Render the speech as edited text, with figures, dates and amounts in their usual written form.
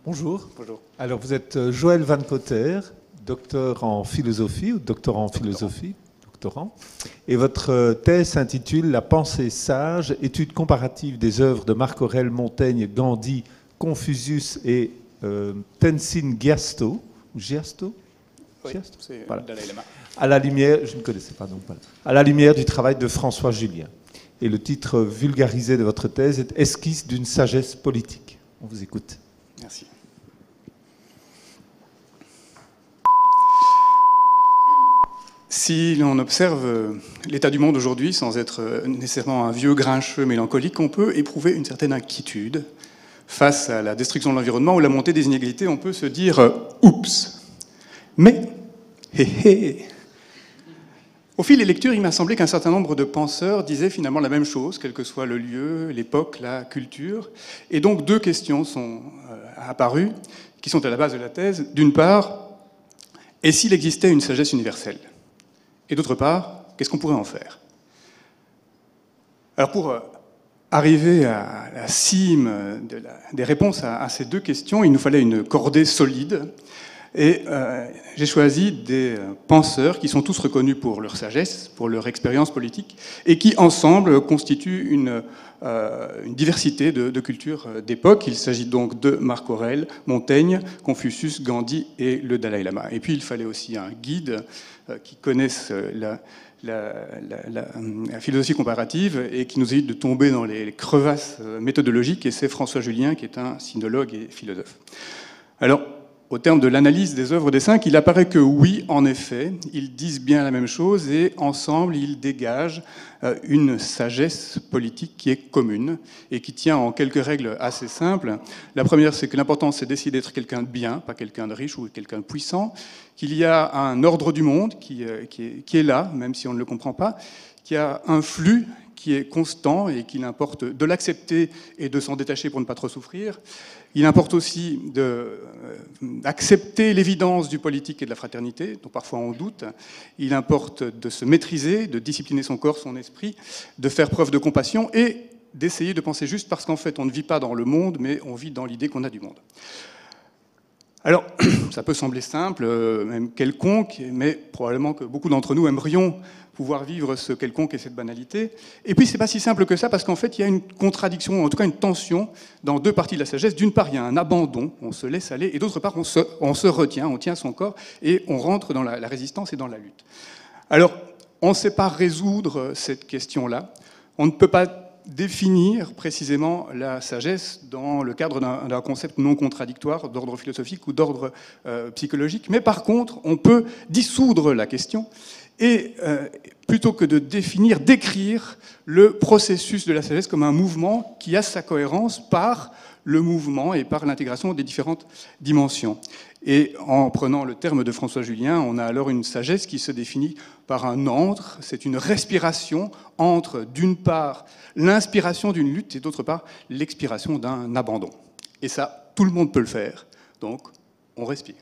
Bonjour. Bonjour. Alors, vous êtes Joël Van Cotter, docteur en philosophie, ou doctorant en philosophie, doctorant. Et votre thèse s'intitule « La pensée sage, étude comparative des œuvres de Marc Aurèle, Montaigne, Gandhi, Confucius et Tenzin Gyatso ». Gyatso ? Oui, c'est voilà. Dalai Lama. À la lumière, je ne connaissais pas, donc voilà. À la lumière du travail de François Julien. Et le titre vulgarisé de votre thèse est « Esquisse d'une sagesse politique ». On vous écoute. Merci. Si l'on observe l'état du monde aujourd'hui, sans être nécessairement un vieux grincheux mélancolique, on peut éprouver une certaine inquiétude face à la destruction de l'environnement ou la montée des inégalités. On peut se dire « oups ». Mais, au fil des lectures, il m'a semblé qu'un certain nombre de penseurs disaient finalement la même chose, quel que soit le lieu, l'époque, la culture. Et donc deux questions sont apparues, qui sont à la base de la thèse. D'une part, et s'il existait une sagesse universelle ? Et d'autre part, qu'est-ce qu'on pourrait en faire ? Alors pour arriver à la cime des réponses à ces deux questions, il nous fallait une cordée solide. Et j'ai choisi des penseurs qui sont tous reconnus pour leur sagesse, pour leur expérience politique, et qui, ensemble, constituent une diversité de cultures d'époque. Il s'agit donc de Marc Aurèle, Montaigne, Confucius, Gandhi et le Dalai Lama. Et puis, il fallait aussi un guide qui connaisse la philosophie comparative et qui nous évite de tomber dans les crevasses méthodologiques, et c'est François Julien, qui est un sinologue et philosophe. Alors, au terme de l'analyse des œuvres des cinq, il apparaît que oui, en effet, ils disent bien la même chose et ensemble, ils dégagent une sagesse politique qui est commune et qui tient en quelques règles assez simples. La première, c'est que l'important, c'est d'essayer d'être quelqu'un de bien, pas quelqu'un de riche ou quelqu'un de puissant, qu'il y a un ordre du monde qui est là, même si on ne le comprend pas, qu'il y a un flux qui est constant et qu'il importe de l'accepter et de s'en détacher pour ne pas trop souffrir. Il importe aussi d'accepter l'évidence du politique et de la fraternité, dont parfois on doute. Il importe de se maîtriser, de discipliner son corps, son esprit, de faire preuve de compassion et d'essayer de penser juste, parce qu'en fait on ne vit pas dans le monde, mais on vit dans l'idée qu'on a du monde. Alors, ça peut sembler simple, même quelconque, mais probablement que beaucoup d'entre nous aimerions pouvoir vivre ce quelconque et cette banalité. Et puis, c'est pas si simple que ça, parce qu'en fait, il y a une contradiction, en tout cas une tension, dans deux parties de la sagesse. D'une part, il y a un abandon, on se laisse aller, et d'autre part, on se retient, on tient son corps, et on rentre dans la résistance et dans la lutte. Alors, on ne sait pas résoudre cette question-là. On ne peut pas définir précisément la sagesse dans le cadre d'un concept non contradictoire d'ordre philosophique ou d'ordre psychologique. Mais par contre, on peut dissoudre la question et, plutôt que de définir, décrire le processus de la sagesse comme un mouvement qui a sa cohérence par le mouvement et par l'intégration des différentes dimensions. Et en prenant le terme de François Julien, on a alors une sagesse qui se définit par un entre, c'est une respiration entre, d'une part, l'inspiration d'une lutte et d'autre part, l'expiration d'un abandon. Et ça, tout le monde peut le faire, donc on respire.